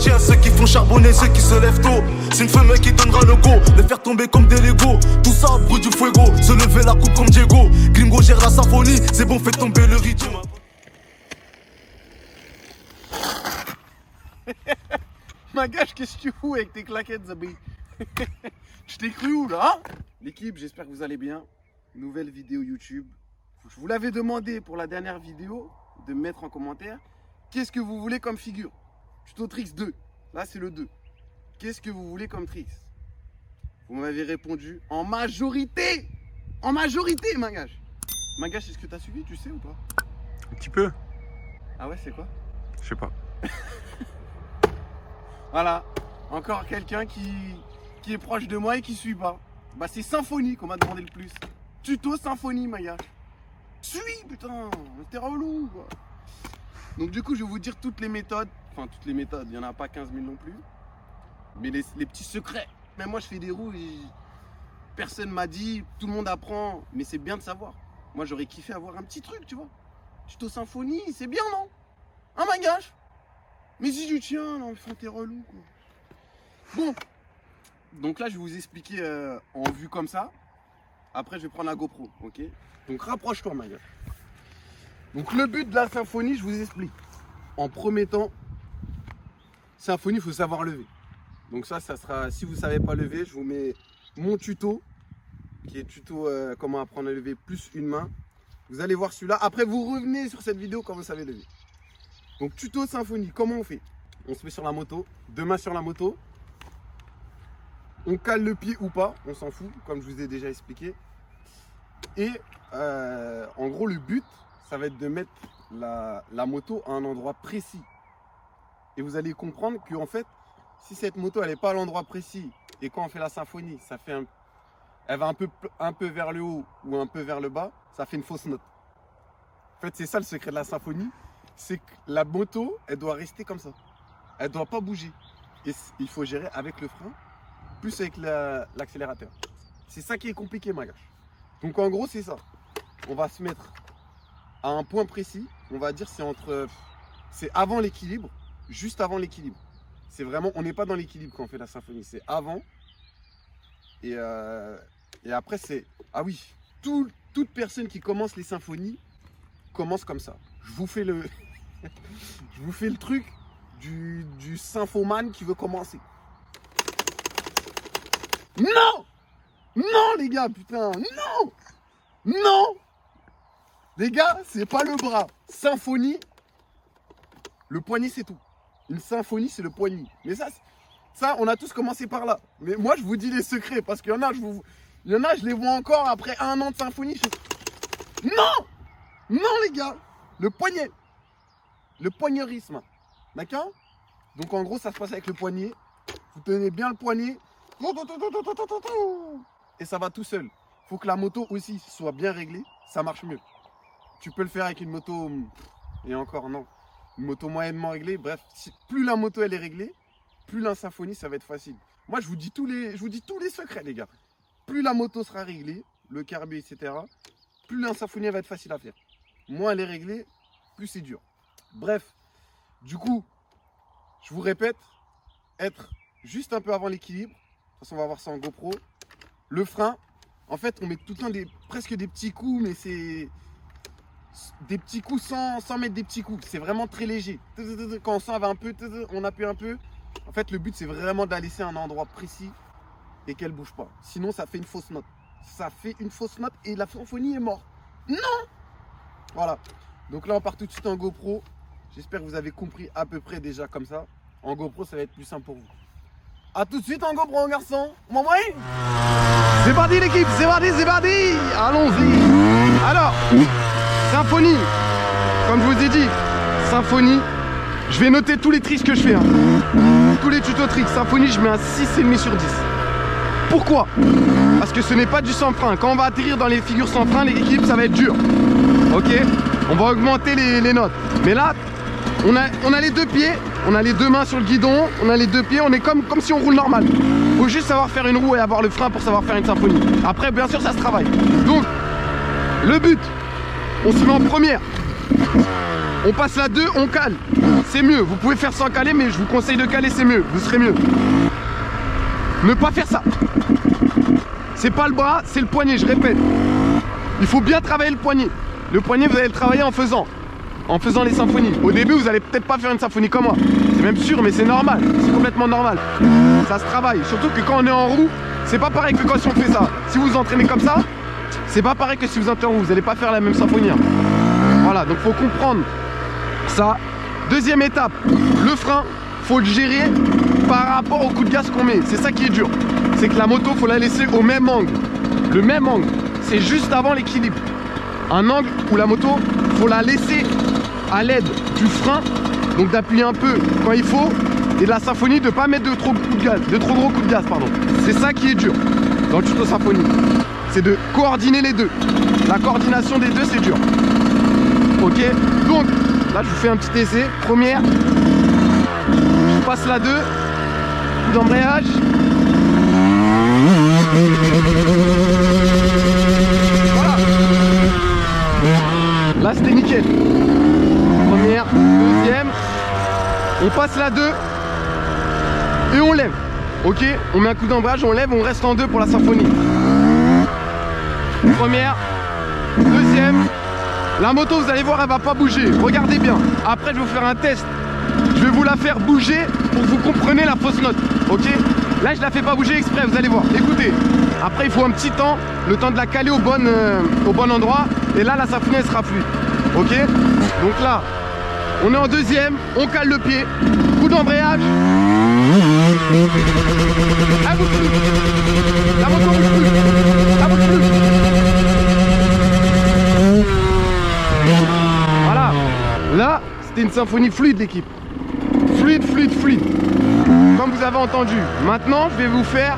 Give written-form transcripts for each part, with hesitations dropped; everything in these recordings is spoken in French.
Tiens, ceux qui font charbonner, ceux qui se lèvent tôt. C'est une femme qui donnera le go. Les faire tomber comme des Legos. Tout ça, bruit du fuego. Se lever la coupe comme Diego. Gringo gère la symphonie. C'est bon, fait tomber le rythme. Magache, qu'est-ce que tu fous avec tes claquettes, Zabi? Je t'ai cru où là, hein? L'équipe, j'espère que vous allez bien. Nouvelle vidéo YouTube. Je vous l'avais demandé pour la dernière vidéo de me mettre en commentaire qu'est-ce que vous voulez comme figure. Tuto Tricks 2. Là, c'est le 2. Qu'est-ce que vous voulez comme tricks? Vous m'avez répondu en majorité. En majorité, Magache. Magache, est-ce que tu as suivi, tu sais ou pas? Un petit peu. Ah ouais, c'est quoi? Je sais pas. Voilà. Encore quelqu'un qui est proche de moi et qui suit pas. Bah, c'est Symphonie qu'on m'a demandé le plus. Tuto Symphonie, Magache. Suis, putain, t'es relou, quoi. Donc du coup, je vais vous dire toutes les méthodes. Enfin, toutes les méthodes, il n'y en a pas 15 000 non plus. Mais les petits secrets. Même moi, je fais des roues et personne m'a dit, tout le monde apprend. Mais c'est bien de savoir. Moi, j'aurais kiffé avoir un petit truc, tu vois. Tuto Symphonie, c'est bien, non? Un Magache. Mais si tu tiens, là, enfin, t'es relou, quoi. Bon. Donc là, je vais vous expliquer en vue comme ça. Après, je vais prendre la GoPro, ok? Donc rapproche-toi, Magache. Donc le but de la symphonie, je vous explique. En premier temps, symphonie, il faut savoir lever. Donc ça sera, si vous ne savez pas lever, je vous mets mon tuto, qui est tuto comment apprendre à lever plus une main. Vous allez voir celui-là. Après, vous revenez sur cette vidéo quand vous savez lever. Donc tuto symphonie, comment on fait? On se met sur la moto, deux mains sur la moto. On cale le pied ou pas, on s'en fout, comme je vous ai déjà expliqué. Et en gros, le but, ça va être de mettre la moto à un endroit précis. Et vous allez comprendre qu'en fait, si cette moto, elle n'est pas à l'endroit précis, et quand on fait la symphonie, elle va un peu vers le haut ou un peu vers le bas, ça fait une fausse note. En fait, c'est ça le secret de la symphonie, c'est que la moto, elle doit rester comme ça. Elle ne doit pas bouger. Et il faut gérer avec le frein, plus avec l'accélérateur. C'est ça qui est compliqué, Magache. Donc en gros, c'est ça. On va se mettre à un point précis. On va dire c'est avant l'équilibre, juste avant l'équilibre. C'est vraiment, on n'est pas dans l'équilibre quand on fait la symphonie. C'est avant. Et après, c'est... Ah oui, toute personne qui commence les symphonies commence comme ça. Je vous fais le truc du symphomane qui veut commencer. Non! Non, les gars, putain, non! Non! Les gars, c'est pas le bras. Symphonie, le poignet, c'est tout. Une symphonie, c'est le poignet. Mais ça, on a tous commencé par là. Mais moi, je vous dis les secrets, parce qu'il y en a, je les vois encore après 1 an de symphonie. Non! Non, les gars! Le poignet. Le poigneurisme. D'accord? Donc, en gros, ça se passe avec le poignet. Vous tenez bien le poignet. Et ça va tout seul. Il faut que la moto aussi soit bien réglée. Ça marche mieux. Tu peux le faire avec une moto, et encore non, une moto moyennement réglée. Bref, plus la moto elle est réglée, plus la symphonie ça va être facile. Moi je vous dis tous les secrets, les gars. Plus la moto sera réglée, le carbu, etc., plus la symphonie elle va être facile à faire. Moins elle est réglée, plus c'est dur. Bref, du coup, je vous répète, être juste un peu avant l'équilibre. De toute façon, on va voir ça en GoPro. Le frein, en fait, on met tout le temps presque des petits coups, mais c'est des petits coups sans mettre des petits coups. C'est vraiment très léger. Quand on sent un peu, on appuie un peu. En fait, le but, c'est vraiment de la laisser à un endroit précis et qu'elle ne bouge pas. Sinon, ça fait une fausse note. Ça fait une fausse note et la symphonie est morte. Non! Voilà. Donc là, on part tout de suite en GoPro. J'espère que vous avez compris à peu près déjà comme ça. En GoPro, ça va être plus simple pour vous. A tout de suite en GoPro, garçon. Mon moyen. C'est parti l'équipe, c'est parti. Allons-y. Alors, symphonie. Comme je vous ai dit, symphonie. Je vais noter tous les tricks que je fais. Tous les tutos tricks. Symphonie, je mets un 6,5 sur 10. Pourquoi? Parce que ce n'est pas du sans frein. Quand on va atterrir dans les figures sans frein, l'équipe, ça va être dur. Ok? On va augmenter les notes. Mais là, on a les deux pieds. On a les deux mains sur le guidon, on a les deux pieds, on est comme si on roule normal. Faut juste savoir faire une roue et avoir le frein pour savoir faire une symphonie. Après, bien sûr, ça se travaille. Donc, le but, on se met en première. On passe la 2, on cale. C'est mieux. Vous pouvez faire sans caler, mais je vous conseille de caler, c'est mieux. Vous serez mieux. Ne pas faire ça. C'est pas le bras, c'est le poignet, je répète. Il faut bien travailler le poignet. Le poignet, vous allez le travailler en faisant les symphonies. Au début, vous allez peut-être pas faire une symphonie comme moi. C'est même sûr, mais c'est normal. C'est complètement normal. Ça se travaille. Surtout que quand on est en roue, c'est pas pareil que quand si on fait ça. Si vous vous entraînez comme ça, c'est pas pareil que si vous êtes en roue. Vous n'allez pas faire la même symphonie. Voilà, donc faut comprendre ça. Deuxième étape, le frein, faut le gérer par rapport au coup de gaz qu'on met. C'est ça qui est dur. C'est que la moto, faut la laisser au même angle. Le même angle, c'est juste avant l'équilibre. Un angle où la moto, faut la laisser à l'aide du frein, donc d'appuyer un peu quand il faut, et de la symphonie de pas mettre de trop gros coups de gaz, pardon. C'est ça qui est dur dans le tuto symphonie. C'est de coordonner les deux. La coordination des deux, c'est dur. Ok, donc là je vous fais un petit essai. Première, je passe la 2, coup d'embrayage. Voilà. Là c'était nickel. Première, deuxième, on passe la 2 et on lève. Ok, on met un coup d'embrayage, on lève, on reste en 2 pour la symphonie. Première, deuxième. La moto, vous allez voir, elle va pas bouger. Regardez bien. Après, je vais vous faire un test. Je vais vous la faire bouger pour que vous compreniez la fausse note. Ok? Là, je la fais pas bouger exprès, vous allez voir. Écoutez. Après, il faut un petit temps, le temps de la caler au bon endroit. Et là, la symphonie, elle sera fluide. Ok? Donc là, on est en deuxième. On cale le pied. Coup d'embrayage. Elle bouge plus. La moto bouge plus. Elle bouge plus. Voilà, là c'était une symphonie fluide l'équipe. Fluide, fluide, fluide. Comme vous avez entendu. Maintenant je vais vous faire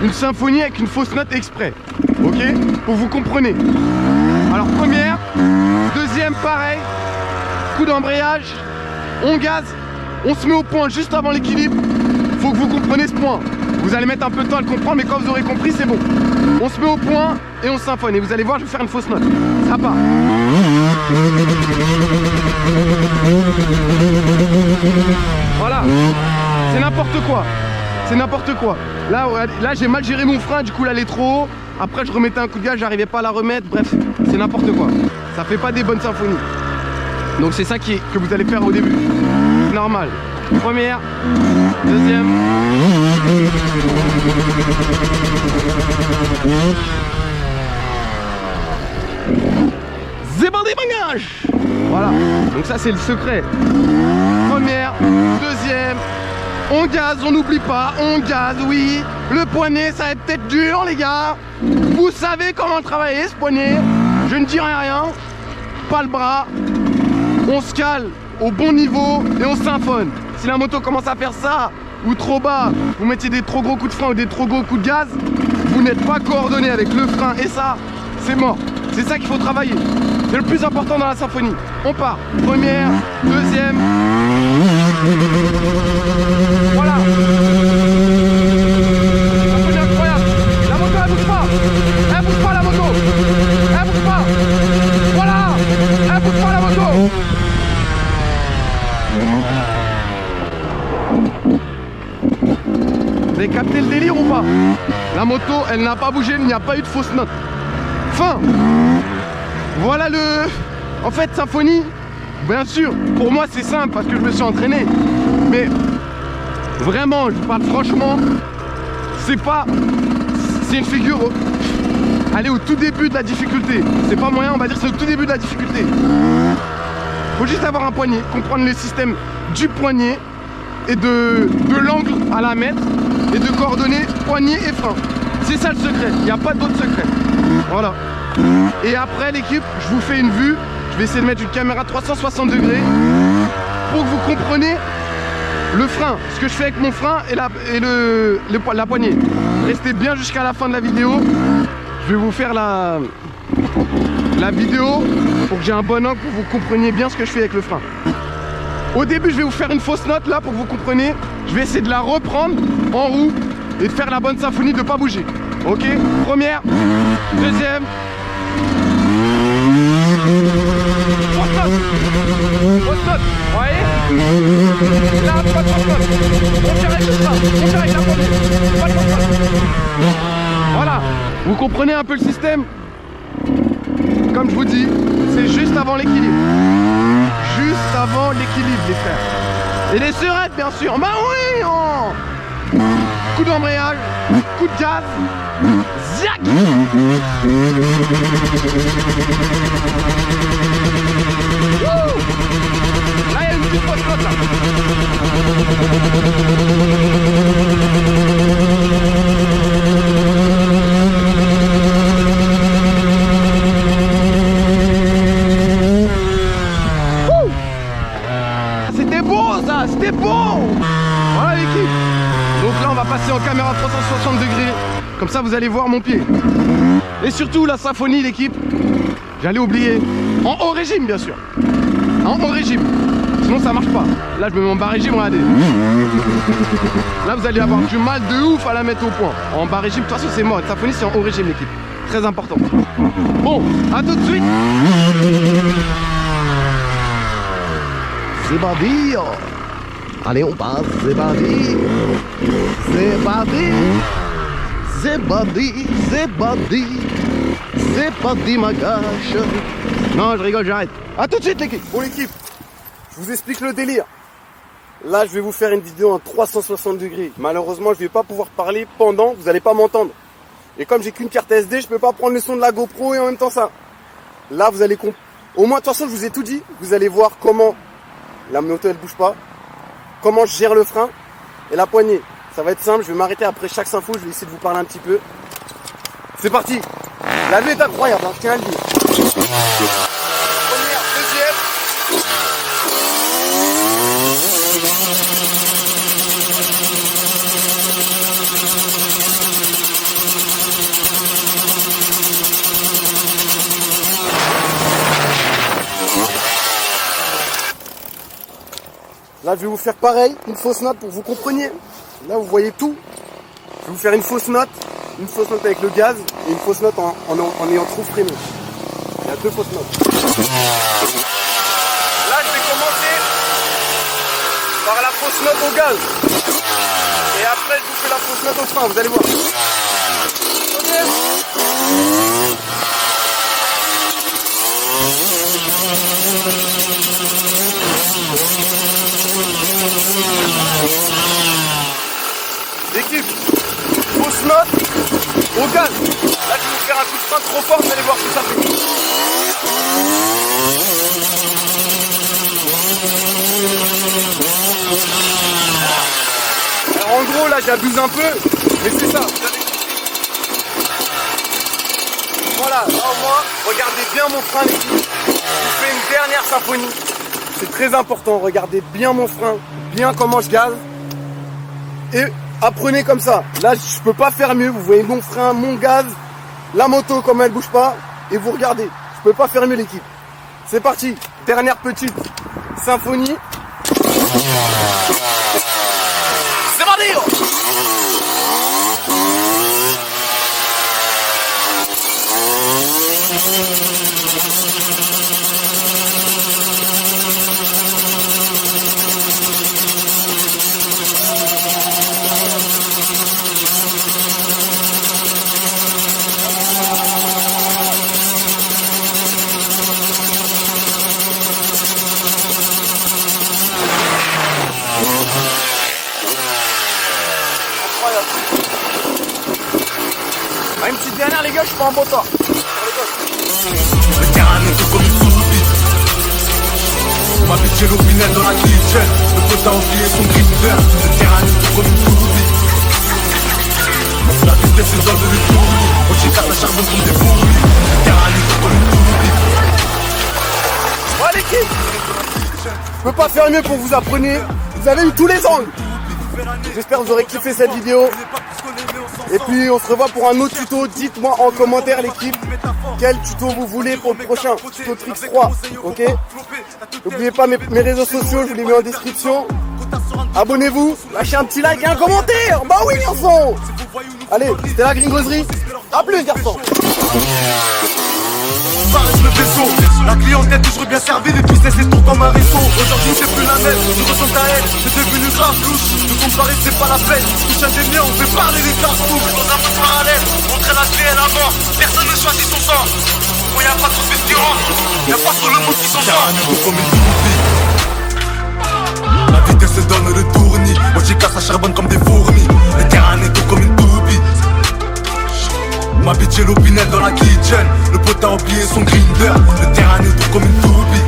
une symphonie avec une fausse note exprès. Ok? Pour que vous compreniez. Alors première, deuxième pareil. Coup d'embrayage. On gaze. On se met au point juste avant l'équilibre. Faut que vous compreniez ce point. Vous allez mettre un peu de temps à le comprendre, mais quand vous aurez compris, c'est bon. On se met au point et on symphonie. Et vous allez voir, je vais faire une fausse note. Ça part. Voilà. C'est n'importe quoi. C'est n'importe quoi. Là j'ai mal géré mon frein, du coup, là, elle est trop haut. Après, je remettais un coup de gaz, j'arrivais pas à la remettre. Bref, c'est n'importe quoi. Ça fait pas des bonnes symphonies. Donc, c'est ça que vous allez faire au début. Normal. Première, deuxième. Zébandé bagage. Voilà, donc ça c'est le secret. Première, deuxième. On gaze, on n'oublie pas, on gaze, oui. Le poignet, ça va être peut-être dur les gars. Vous savez comment travailler ce poignet. Je ne dirai rien. Pas le bras. On se cale au bon niveau et on symphone. Si la moto commence à faire ça, ou trop bas, vous mettiez des trop gros coups de frein ou des trop gros coups de gaz, vous n'êtes pas coordonné avec le frein et ça, c'est mort. C'est ça qu'il faut travailler. C'est le plus important dans la symphonie. On part. Première, deuxième. Voilà. Symphonie incroyable. La moto, elle bouge pas. Elle bouge pas la moto. Elle bouge pas. Voilà. Elle bouge pas la moto. Vous avez capté le délire ou pas? La moto, elle n'a pas bougé, il n'y a pas eu de fausse note. Fin. Voilà le... En fait, symphonie, bien sûr, pour moi c'est simple parce que je me suis entraîné. Mais vraiment, je vous parle franchement, c'est pas... C'est une figure... Allez, au tout début de la difficulté. C'est pas moyen, on va dire c'est au tout début de la difficulté. Faut juste avoir un poignet, comprendre le système du poignet et de l'angle à la mettre et de coordonner poignet et frein. C'est ça le secret, il n'y a pas d'autre secret. Voilà. Et après l'équipe, je vous fais une vue. Je vais essayer de mettre une caméra 360 degrés pour que vous compreniez le frein, ce que je fais avec mon frein et la poignée. Restez bien jusqu'à la fin de la vidéo. Je vais vous faire la vidéo pour que j'ai un bon angle pour que vous compreniez bien ce que je fais avec le frein. Au début, je vais vous faire une fausse note là pour que vous compreniez. Je vais essayer de la reprendre en roue et de faire la bonne symphonie, de ne pas bouger. Ok? Première, deuxième. Fausse note. Au stop, vous voyez? Là, pas de contrôle. On tire avec le frein, on tire avec la conduite. Pas de contrôle. Voilà, vous comprenez un peu le système? Comme je vous dis, c'est juste avant l'équilibre. Juste avant l'équilibre, les frères. Et les seurettes, bien sûr. Bah oui, oh. Coup d'embrayage, coup de gaz. Ziac. Là, il y a une petite fausse note, là. C'était beau, ça. C'était beau. Voilà, l'équipe. Donc là, on va passer en caméra 360 degrés. Comme ça, vous allez voir mon pied. Et surtout, la symphonie, l'équipe. J'allais oublier. En haut régime, bien sûr. En haut régime. Sinon, ça marche pas. Là, je me mets en bas régime, regardez. Là, vous allez avoir du mal de ouf à la mettre au point. En bas régime, de toute façon, c'est mort. La symphonie, c'est en haut régime, l'équipe. Très important. Bon, à tout de suite. C'est parti. Allez, on passe. C'est parti. C'est parti. C'est parti. C'est parti. C'est parti, ma gâche. Non, je rigole, j'arrête. A tout de suite, l'équipe. Bon, l'équipe, je vous explique le délire. Là, je vais vous faire une vidéo en 360 degrés. Malheureusement, je vais pas pouvoir parler pendant, vous allez pas m'entendre. Et comme j'ai qu'une carte SD, je peux pas prendre le son de la GoPro et en même temps ça. Là, vous allez au moins, de toute façon, je vous ai tout dit. Vous allez voir comment la moto, elle bouge pas. Comment je gère le frein et la poignée. Ça va être simple, je vais m'arrêter après chaque info, je vais essayer de vous parler un petit peu. C'est parti. La vue est incroyable, hein, je tiens à le dire. Première, deuxième. Là, je vais vous faire pareil, une fausse note pour que vous compreniez. Là, vous voyez tout. Je vais vous faire une fausse note avec le gaz et une fausse note en ayant trop freiné. Il y a deux fausses notes. Là, je vais commencer par la fausse note au gaz. Et après, je vous fais la fausse note au frein, vous allez voir. L'équipe, fausse note au gaz. Là, je vais vous faire un coup de frein trop fort, vous allez voir ce que ça fait. Alors, en gros, là, j'abuse un peu, mais c'est ça. Voilà, là, au moins, regardez bien mon frein, l'équipe. Je fais une dernière symphonie. C'est très important, regardez bien mon frein, bien comment je gaze. Et apprenez comme ça. Là, je peux pas faire mieux. Vous voyez mon frein, mon gaz, la moto, comment elle bouge pas. Et vous regardez. Je peux pas faire mieux, l'équipe. C'est parti. Dernière petite symphonie. C'est parti. Ah, une petite dernière, les gars, je suis pas en bon temps. Le terrain est tout comme une sous-bite. On m'appelle Jello Pinel dans la kitchen. Le pote a oublié son grifter. Le terrain est tout comme une sous-bite. La vitesse est dans le tour. On j'écarte la charbonne comme des fourmis. Le terrain est tout comme une sous-bite. Ouais, l'équipe, je peux pas faire mieux pour que vous appreniez. Vous avez eu tous les angles. J'espère que vous aurez kiffé cette vidéo. Et puis on se revoit pour un autre tuto. Dites-moi en commentaire, l'équipe, quel tuto vous voulez pour le prochain tuto Trix 3. Ok. N'oubliez pas mes réseaux sociaux, je vous les mets en description. Abonnez-vous, lâchez un petit like et un commentaire. Bah oui, enfants. Allez, c'était la gringoserie. A plus, garçons. paraissent le vaisseau. La clientèle toujours bien servie, le business est tout comme un réseau. Aujourd'hui c'est plus la même, je ressens ta haine, c'est devenu grave louche. De comparer c'est pas la peine, touche un des miens, on fait parler les classes rouges. Dans un monde parallèle, entre la vie et la mort, personne ne choisit son sort. Quand y'a pas trop de figurants, y'a pas trop le monde qui s'en sort. Comme une tournie, la vitesse se donne le tournis. Moi j'y casse la charbonne comme des fourmis. Le terrain est tout comme une toupie. Ma bitch est l'opinel dans la kitchen. Le pote a oublié son grinder. Le terrain est tout comme une toupie.